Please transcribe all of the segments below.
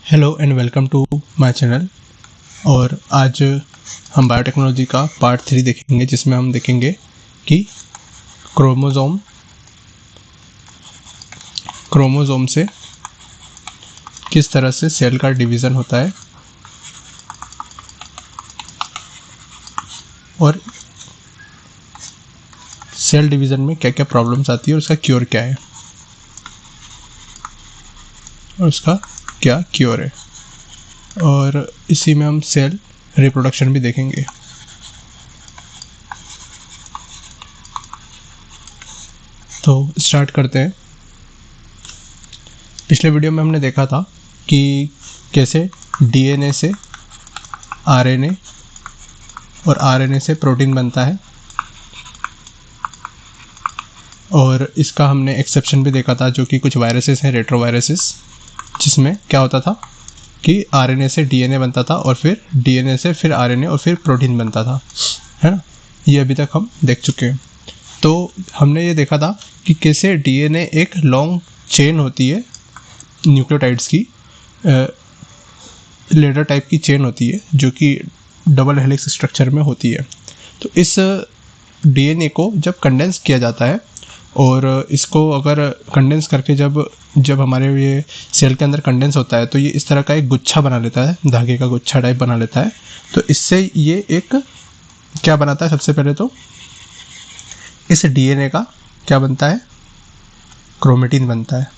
Hello and welcome to my channel. और आज हम बायोटेक्नोलॉजी का पार्ट 3 देखेंगे, जिसमें हम देखेंगे कि क्रोमोसोम से किस तरह से सेल का डिवीज़न होता है और सेल डिवीज़न में क्या क्या प्रॉब्लम्स आती है और उसका क्योर क्या है और इसी में हम सेल रिप्रोडक्शन भी देखेंगे। तो स्टार्ट करते हैं। पिछले वीडियो में हमने देखा था कि कैसे डीएनए से आरएनए और आरएनए से प्रोटीन बनता है, और इसका हमने एक्सेप्शन भी देखा था, जो कि कुछ वायरसेस हैं, रेट्रोवायरसेस, जिसमें क्या होता था कि आरएनए से डीएनए बनता था और फिर डीएनए से फिर आरएनए और फिर प्रोटीन बनता था, है ना। ये अभी तक हम देख चुके हैं। तो हमने ये देखा था कि कैसे डीएनए एक लॉन्ग चेन होती है न्यूक्लियोटाइड्स की, लेडर टाइप की चेन होती है, जो कि डबल हेलिक्स स्ट्रक्चर में होती है। तो इस डीएनए को जब कंडेंस किया जाता है, और इसको अगर कंडेंस करके जब हमारे ये सेल के अंदर कंडेंस होता है, तो ये इस तरह का एक गुच्छा बना लेता है, धागे का गुच्छा टाइप बना लेता है। तो इससे ये एक क्या बनाता है, सबसे पहले तो इस डीएनए का क्या बनता है, क्रोमेटिन बनता है।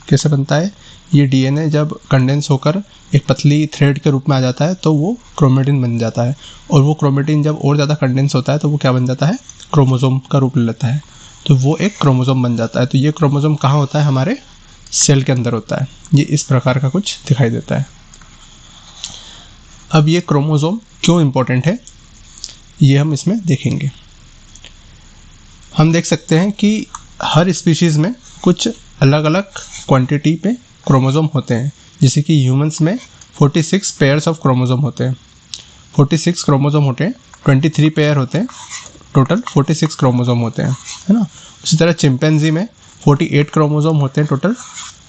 कैसे बनता है ये डीएनए, जब कंडेंस होकर एक पतली थ्रेड के रूप में आ जाता है तो वो क्रोमेटिन बन जाता है, और वो क्रोमेटिन जब और ज़्यादा कंडेंस होता है तो वो क्या बन जाता है, क्रोमोसोम का रूप ले लेता है। तो वो एक क्रोमोसोम बन जाता है। तो ये क्रोमोसोम कहाँ होता है, हमारे सेल के अंदर होता है। ये इस प्रकार का कुछ दिखाई देता है। अब ये क्रोमोसोम क्यों इम्पोर्टेंट है, ये हम इसमें देखेंगे। हम देख सकते हैं कि हर स्पीशीज़ में कुछ अलग अलग क्वांटिटी पे क्रोमोसोम होते हैं। जैसे कि ह्यूमंस में 46 पेयर्स ऑफ क्रोमोसोम होते हैं, 46 क्रोमोसोम होते हैं, 23 पेयर होते हैं, टोटल 46 क्रोमोसोम होते हैं, है ना। उसी तरह चिंपैंजी में 48 क्रोमोसोम होते हैं टोटल,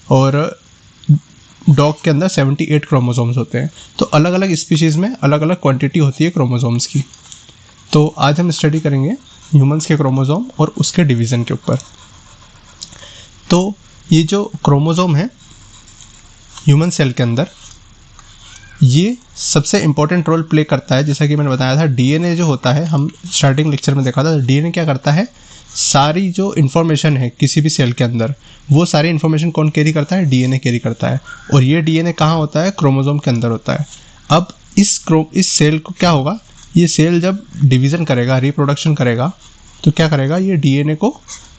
और डॉग के अंदर 78 क्रोमोसोम्स होते हैं। तो अलग अलग स्पीशीज़ में अलग अलग क्वांटिटी होती है क्रोमोसोम्स की। तो आज हम स्टडी करेंगे ह्यूमंस के क्रोमोसोम और उसके डिवीज़न के ऊपर। तो ये जो क्रोमोसोम है ह्यूमन सेल के अंदर, ये सबसे इम्पोर्टेंट रोल प्ले करता है। जैसा कि मैंने बताया था, डीएनए जो होता है, हम स्टार्टिंग लेक्चर में देखा था, डीएनए क्या करता है, सारी जो इन्फॉर्मेशन है किसी भी सेल के अंदर, वो सारी इन्फॉर्मेशन कौन कैरी करता है, डीएनए कैरी करता है। और ये डीएनए कहाँ होता है, क्रोमोसोम के अंदर होता है। अब इस सेल को क्या होगा, ये सेल जब डिवीज़न करेगा, रिप्रोडक्शन करेगा, तो क्या करेगा, ये डीएनए को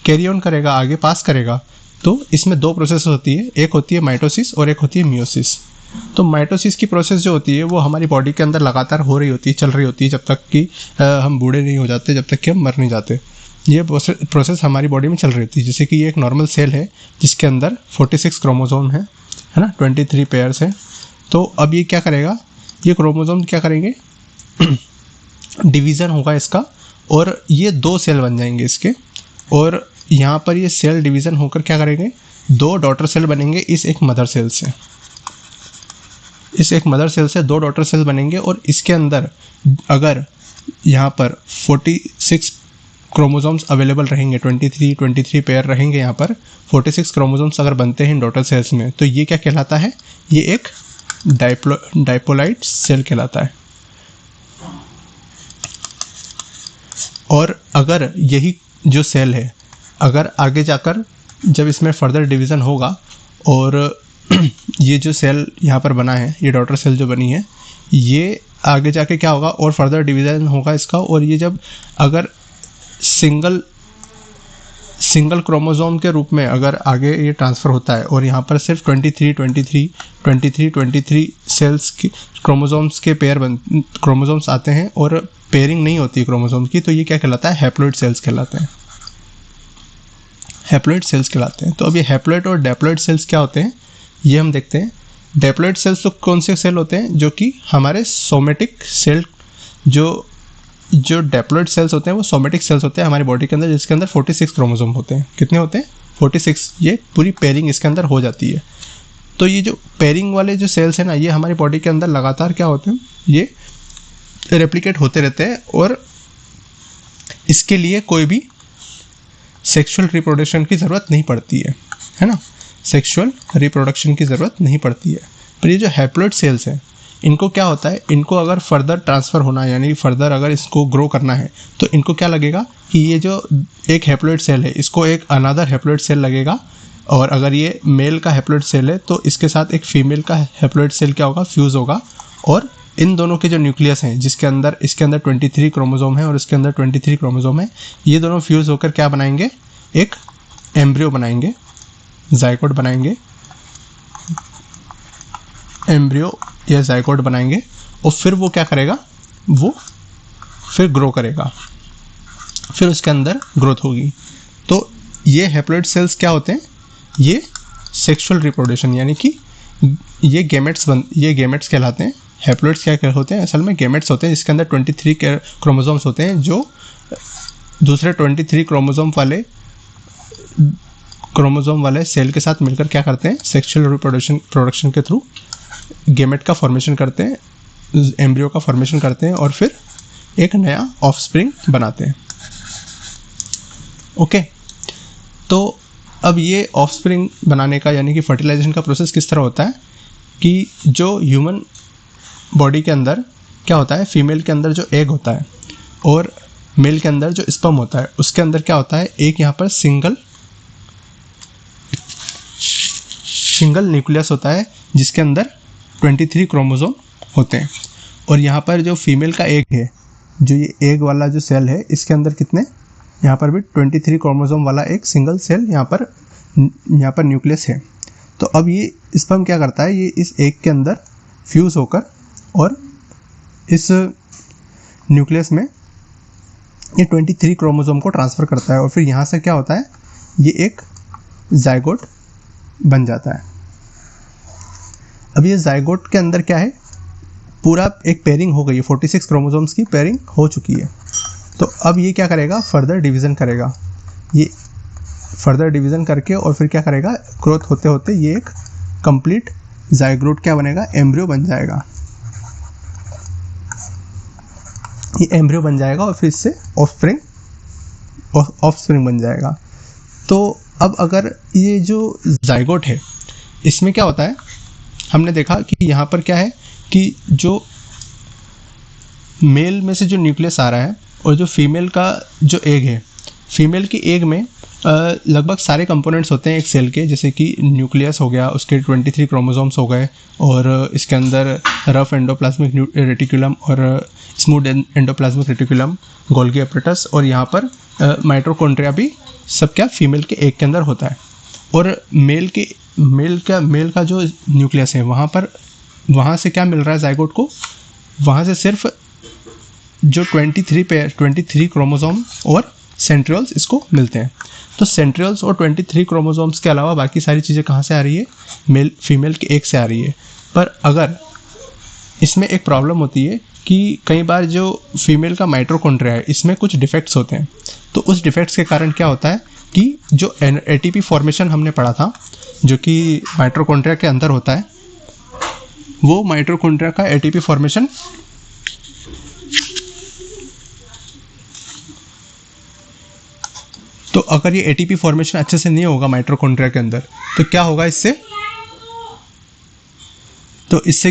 कैरी ऑन करेगा, आगे पास करेगा। तो इसमें दो प्रोसेस होती है, एक होती है माइटोसिस और एक होती है मियोसिस। तो माइटोसिस की प्रोसेस जो होती है वो हमारी बॉडी के अंदर लगातार हो रही होती है, चल रही होती है, जब तक कि हम बूढ़े नहीं हो जाते, जब तक कि हम मर नहीं जाते। ये प्रोसेस हमारी बॉडी में चल रही होती है। जैसे कि ये एक नॉर्मल सेल है जिसके अंदर 46 क्रोमोसोम है ना, 23 पेयर्स हैं। तो अब ये क्या करेगा, ये क्रोमोसोम क्या करेंगे, डिवीज़न होगा इसका, और ये दो सेल बन जाएंगे इसके। और यहाँ पर ये सेल डिवीज़न होकर क्या करेंगे, दो डॉटर सेल बनेंगे इस एक मदर सेल से। इस एक मदर सेल से दो डॉटर सेल बनेंगे, और इसके अंदर अगर यहाँ पर 46 क्रोमोसोम्स अवेलेबल रहेंगे, 23 पेयर रहेंगे, यहाँ पर 46 क्रोमोसोम्स अगर बनते हैं इन डॉटर सेल्स में, तो ये क्या कहलाता है, ये एक डाइपोलाइट सेल कहलाता है। और अगर यही जो सेल है, अगर आगे जाकर जब इसमें फर्दर डिवीज़न होगा, और ये जो सेल यहाँ पर बना है, ये डॉटर सेल जो बनी है, ये आगे जाके क्या होगा, और फर्दर डिवीज़न होगा इसका। और ये जब अगर सिंगल क्रोमोसोम के रूप में अगर आगे ये ट्रांसफ़र होता है, और यहाँ पर सिर्फ 23 सेल्स की क्रोमोसोम्स के क्रोमोसोम्स आते हैं, और पेयरिंग नहीं होती क्रोमोसोम्स की, तो ये क्या कहलाता है, हैप्लॉइड सेल्स कहलाते हैं। हैप्लॉइड सेल्स कहलाते हैं। तो अब ये हैप्लॉइड और डैप्लॉइड सेल्स क्या होते हैं, ये हम देखते हैं। डैप्लॉइड सेल्स तो कौन से सेल होते हैं, जो कि हमारे सोमेटिक सेल, जो डैप्लॉइड सेल्स होते हैं वो सोमेटिक सेल्स होते हैं हमारी बॉडी के अंदर, जिसके अंदर 46 क्रोमोसोम होते हैं। कितने होते हैं, 46। ये पूरी पेयरिंग इसके अंदर हो जाती है। तो ये जो पेयरिंग वाले जो सेल्स हैं ना, ये हमारी बॉडी के अंदर लगातार क्या होते हैं, ये रेप्लिकेट होते रहते हैं, और इसके लिए कोई भी सेक्सुअल रिप्रोडक्शन की ज़रूरत नहीं पड़ती है ना, सेक्सुअल रिप्रोडक्शन की ज़रूरत नहीं पड़ती है। पर ये जो हैप्लॉइड सेल्स हैं, इनको क्या होता है, इनको अगर फर्दर ट्रांसफ़र होना है, यानी फर्दर अगर इसको ग्रो करना है, तो इनको क्या लगेगा कि ये जो एक हैप्लॉइड सेल है, इसको एक अनदर हैप्लॉइड सेल लगेगा, और अगर ये मेल का हैप्लॉइड सेल है तो इसके साथ एक फीमेल का हैप्लॉइड सेल क्या होगा, फ्यूज़ होगा, और इन दोनों के जो न्यूक्लियस हैं, जिसके अंदर इसके अंदर 23 क्रोमोसोम है और इसके अंदर 23 क्रोमोसोम है, ये दोनों फ्यूज़ होकर क्या बनाएंगे, एक एम्ब्रियो बनाएंगे, जाइगोट बनाएंगे, एम्ब्रियो या जाइगोट बनाएंगे, और फिर वो क्या करेगा, वो फिर ग्रो करेगा, फिर उसके अंदर ग्रोथ होगी। तो ये हैप्लॉइड सेल्स क्या होते हैं, ये सेक्सुअल रिप्रोडक्शन, यानी कि ये गेमेट्स कहलाते हैं। हैप्लॉइड्स क्या होते हैं, असल में गेमेट्स होते हैं, जिसके अंदर 23 क्रोमोसोम्स होते हैं, जो दूसरे 23 क्रोमोसोम वाले सेल के साथ मिलकर क्या करते हैं, सेक्सुअल रिप्रोडक्शन के थ्रू गेमेट का फॉर्मेशन करते हैं, एम्ब्रियो का फॉर्मेशन करते हैं, और फिर एक नया ऑफस्प्रिंग बनाते हैं। ओके, तो अब ये ऑफस्प्रिंग बनाने का, यानी कि फर्टिलाइजेशन का प्रोसेस किस तरह होता है, कि जो ह्यूमन बॉडी के अंदर क्या होता है, फीमेल के अंदर जो एग होता है और मेल के अंदर जो स्पर्म होता है, उसके अंदर क्या होता है, एक यहाँ पर सिंगल न्यूक्लियस होता है, जिसके अंदर 23 क्रोमोसोम होते हैं, और यहाँ पर जो फीमेल का एग है, जो ये एग वाला जो सेल है, इसके अंदर कितने, यहाँ पर भी 23 क्रोमोसोम वाला एक सिंगल सेल यहाँ पर न्यूक्लियस है। तो अब ये स्पर्म क्या करता है, ये इस एग के अंदर फ्यूज़ होकर और इस न्यूक्लियस में ये 23 क्रोमोसोम को ट्रांसफ़र करता है, और फिर यहाँ से क्या होता है, ये एक जाइगोट बन जाता है। अब ये जाइगोट के अंदर क्या है, पूरा एक पेयरिंग हो गई है, 46 क्रोमोसोम्स की पेयरिंग हो चुकी है। तो अब ये क्या करेगा, फर्दर डिवीज़न करेगा, ये फर्दर डिवीज़न करके और फिर क्या करेगा, ग्रोथ होते होते ये एक कंप्लीट जाइगोट क्या बनेगा, एम्ब्रियो बन जाएगा। ये एम्ब्रियो बन जाएगा और फिर इससे ऑफस्प्रिंग बन जाएगा। तो अब अगर ये जो जाइगोट है, इसमें क्या होता है, हमने देखा कि यहाँ पर क्या है कि जो मेल में से जो न्यूक्लियस आ रहा है और जो फीमेल का जो एग है, फीमेल की एग में लगभग सारे कंपोनेंट्स होते हैं एक सेल के, जैसे कि न्यूक्लियस हो गया, उसके 23 क्रोमोसोम्स हो गए, और इसके अंदर रफ एंडोप्लाज्मिक रेटिकुलम और smooth endoplasmic reticulum, Golgi apparatus, और यहाँ पर माइटोकॉन्ड्रिया भी सब क्या फीमेल के एग के अंदर होता है। और मेल का जो न्यूक्लियस है, वहाँ से क्या मिल रहा है जाइगोट को, वहाँ से सिर्फ जो 23 क्रोमोसोम और सेंट्रियोल्स इसको मिलते हैं। तो सेंट्रियोल्स और 23 क्रोमोसोम्स के अलावा बाकी सारी चीज़ें कहाँ से आ रही है, फीमेल के एग से आ रही है। पर अगर इसमें एक प्रॉब्लम होती है कि कई बार जो फीमेल का माइटोकॉन्ड्रिया है, इसमें कुछ डिफेक्ट्स होते हैं। तो उस डिफेक्ट्स के कारण क्या होता है कि जो एटीपी फॉर्मेशन हमने पढ़ा था, जो कि माइटोकॉन्ड्रिया के अंदर होता है, वो माइटोकॉन्ड्रिया का एटीपी फॉर्मेशन तो अगर ये एटीपी फॉर्मेशन अच्छे से नहीं होगा माइटोकॉन्ड्रिया के अंदर, तो क्या होगा इससे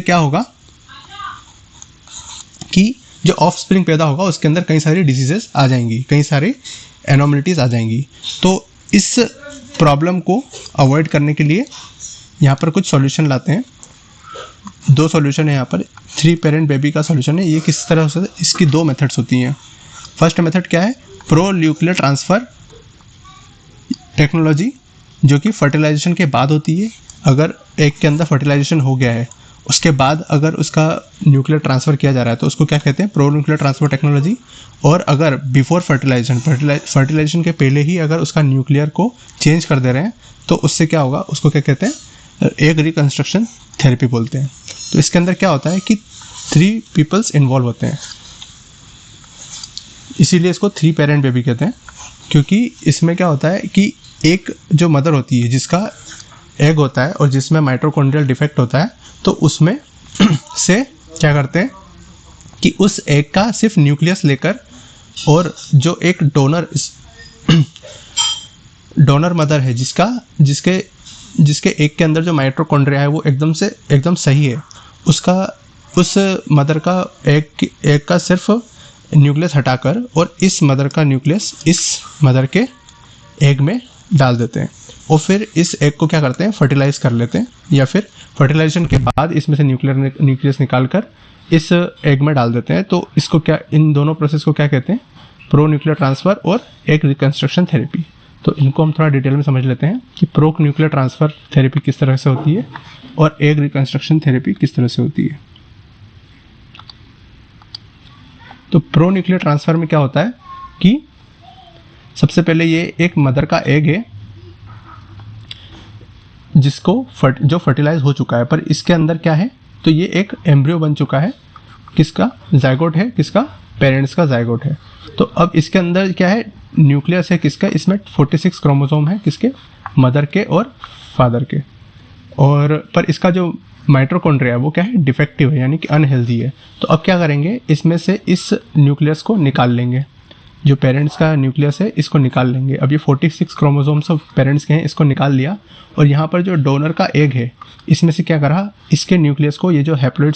क्या होगा कि जो ऑफस्प्रिंग पैदा होगा उसके अंदर कई सारी डिजीजेस आ जाएंगी, कई सारे एनोमलिटीज आ जाएंगी। तो इस प्रॉब्लम को अवॉइड करने के लिए यहाँ पर कुछ सॉल्यूशन लाते हैं। 2 सॉल्यूशन है यहाँ पर, 3 पेरेंट बेबी का सॉल्यूशन है। ये किस तरह से, इसकी 2 मेथड्स होती हैं। फर्स्ट मेथड क्या है, प्रो न्यूक्लियर ट्रांसफ़र टेक्नोलॉजी, जो कि फर्टिलाइजेशन के बाद होती है। अगर एग के अंदर फर्टिलाइजेशन हो गया है, उसके बाद अगर उसका न्यूक्लियर ट्रांसफ़र किया जा रहा है, तो उसको क्या कहते हैं, प्रो न्यूक्लियर ट्रांसफ़र टेक्नोलॉजी। और अगर बिफोर फर्टिलाइजेशन के पहले ही अगर उसका न्यूक्लियर को चेंज कर दे रहे हैं, तो उससे क्या होगा, उसको क्या कहते हैं, एग रिकन्स्ट्रक्शन थेरेपी बोलते हैं। तो इसके अंदर क्या होता है कि 3 पीपल्स इन्वॉल्व होते हैं, इसीलिए इसको 3 पेरेंट बेबी कहते हैं। क्योंकि इसमें क्या होता है कि एक जो मदर होती है, जिसका एग होता है और जिसमें माइटोकॉन्ड्रियल डिफेक्ट होता है, तो उसमें से क्या करते हैं कि उस एग का सिर्फ न्यूक्लियस लेकर, और जो एक डोनर मदर है जिसके एग के अंदर जो माइटोकॉन्ड्रिया है वो एकदम सही है, उस मदर का एग का सिर्फ न्यूक्लियस हटाकर और इस मदर का न्यूक्लियस इस मदर के एग में डाल देते हैं, और फिर इस एग को क्या करते हैं, फर्टिलाइज कर लेते हैं, या फिर फर्टिलाइजेशन के बाद इसमें से न्यूक्लियस निकाल कर इस एग में डाल देते हैं। तो इसको क्या, इन दोनों प्रोसेस को क्या कहते हैं, प्रो न्यूक्लियर ट्रांसफ़र और एग रिकंस्ट्रक्शन थेरेपी। तो इनको हम थोड़ा डिटेल में समझ लेते हैं कि प्रो न्यूक्लियर ट्रांसफ़र थेरेपी किस तरह से होती है और एग रिकंस्ट्रक्शन थेरेपी किस तरह से होती है। तो प्रो न्यूक्लियर ट्रांसफ़र में क्या होता है कि सबसे पहले ये एक मदर का एग है जो फर्टिलाइज हो चुका है, पर इसके अंदर क्या है, तो ये एक एम्ब्रियो बन चुका है, किसका जाइगोट है, किसका पेरेंट्स का जाइगोट है। तो अब इसके अंदर क्या है, न्यूक्लियस है किसका, इसमें 46 क्रोमोसोम है, किसके, मदर के और फादर के, और पर इसका जो माइटोकॉन्ड्रिया है वो क्या है, डिफेक्टिव है, यानी कि अनहेल्दी है। तो अब क्या करेंगे, इसमें से इस न्यूक्लियस को निकाल लेंगे, जो पेरेंट्स का न्यूक्लियस है इसको निकाल लेंगे। अब ये 46 क्रोमोसोम्स ऑफ पेरेंट्स के हैं, इसको निकाल लिया, और यहाँ पर जो डोनर का एग है इसमें से क्या करा, इसके न्यूक्लियस को, ये जो हैप्लॉइड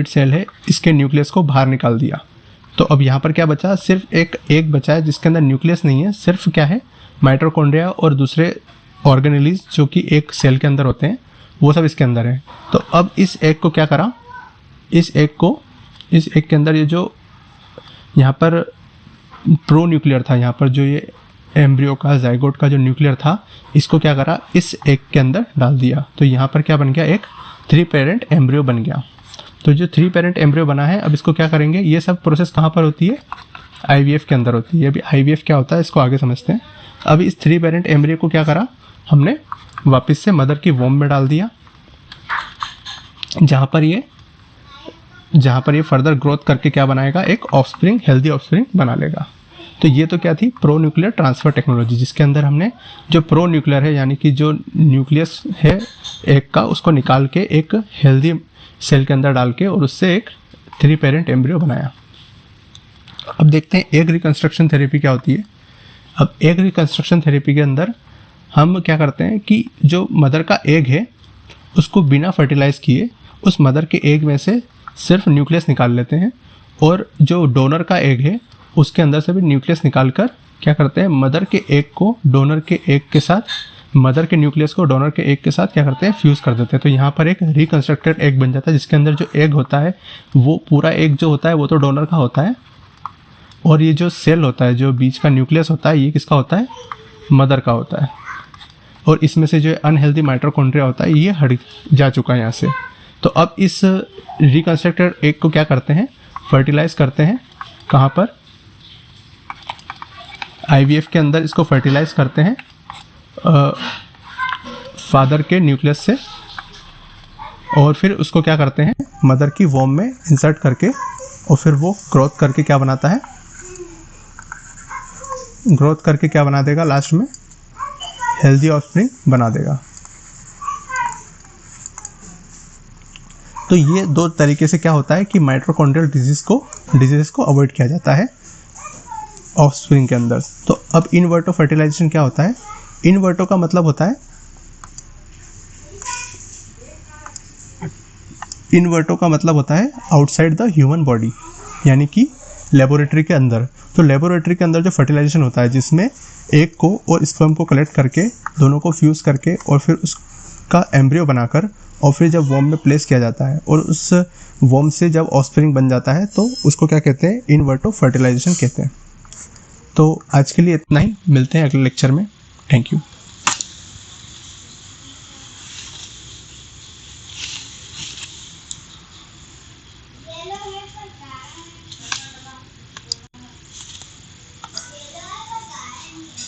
सेल है इसके न्यूक्लियस को बाहर निकाल दिया। तो अब यहाँ पर क्या बचा, सिर्फ एक एग बचा है जिसके अंदर न्यूक्लियस नहीं है, सिर्फ क्या है, माइटोकॉन्ड्रिया और दूसरे ऑर्गेनेलीज जो कि एक सेल के अंदर होते हैं, वो सब इसके अंदर है। तो अब इस एग को क्या करा, इस एग के अंदर ये जो यहाँ पर प्रो न्यूक्लियर था, यहाँ पर जो ये एम्ब्रियो का जाइगोट का जो न्यूक्लियर था, इसको क्या करा, इस एग के अंदर डाल दिया। तो यहाँ पर क्या बन गया, एक 3 पेरेंट एम्ब्रियो बन गया। तो जो 3 पेरेंट एम्ब्रियो बना है, अब इसको क्या करेंगे, ये सब प्रोसेस कहाँ पर होती है, IVF के अंदर होती है। अभी IVF क्या होता है इसको आगे समझते हैं। अब इस 3 पेरेंट एम्ब्रियो को क्या करा, हमने वापस से मदर की वोम में डाल दिया, जहाँ पर ये फर्दर ग्रोथ करके क्या बनाएगा, एक ऑफस्प्रिंग, हेल्दी ऑफस्प्रिंग बना लेगा। तो ये तो क्या थी, प्रो न्यूक्लियर ट्रांसफ़र टेक्नोलॉजी, जिसके अंदर हमने जो प्रो न्यूक्लियर है, यानी कि जो न्यूक्लियस है एग का, उसको निकाल के एक हेल्दी सेल के अंदर डाल के और उससे एक 3 पेरेंट एम्ब्रियो बनाया। अब देखते हैं एग रिकंस्ट्रक्शन थेरेपी क्या होती है। अब एग रिकंस्ट्रक्शन थेरेपी के अंदर हम क्या करते हैं कि जो मदर का एग है उसको बिना फर्टिलाइज़ किए उस मदर के एग में से सिर्फ न्यूक्लियस निकाल लेते हैं, और जो डोनर का एग है उसके अंदर से भी न्यूक्लियस निकाल कर क्या करते हैं, मदर के एग को डोनर के एग के साथ, मदर के न्यूक्लियस को डोनर के एग के साथ क्या करते हैं, फ्यूज़ कर देते हैं। तो यहाँ पर एक रिकंस्ट्रक्टेड एग बन जाता है, जिसके अंदर जो एग होता है वो पूरा एग जो होता है वो तो डोनर का होता है, और ये जो सेल होता है, जो बीच का न्यूक्लियस होता है, ये किसका होता है, मदर का होता है। और इसमें से जो अनहेल्दी माइटोकॉन्ड्रिया होता है ये हट जा चुका है यहाँ से। तो अब इस रिकंस्ट्रक्टेड एग को क्या करते हैं, फर्टिलाइज करते हैं, कहाँ पर, IVF के अंदर इसको फर्टिलाइज करते हैं फादर के न्यूक्लियस से, और फिर उसको क्या करते हैं, मदर की वोम में इंसर्ट करके, और फिर वो ग्रोथ करके क्या बनाता है, ग्रोथ करके क्या बना देगा, लास्ट में हेल्दी ऑफस्प्रिंग बना देगा। तो ये 2 तरीके से क्या होता है कि माइटोकॉन्ड्रियल डिजीज को अवॉइड किया जाता है ऑफस्प्रिंग के अंदर। तो अब इन वर्टो फर्टिलाइजेशन क्या होता है, इन वर्टो का मतलब होता है, इन वर्टो का मतलब होता है आउटसाइड द ह्यूमन बॉडी, यानी कि लेबोरेटरी के अंदर। तो लेबोरेटरी के अंदर जो फर्टिलाइजेशन होता है, जिसमें एग को और स्पर्म को कलेक्ट करके दोनों को फ्यूज़ करके और फिर उसका एम्ब्रियो बनाकर और फिर जब वॉर्म में प्लेस किया जाता है और उस वॉर्म से जब ऑफस्प्रिंग बन जाता है, तो उसको क्या कहते हैं, इन वर्टो फर्टिलाइजेशन कहते हैं। तो आज के लिए इतना ही, मिलते हैं अगले लेक्चर में। Thank you.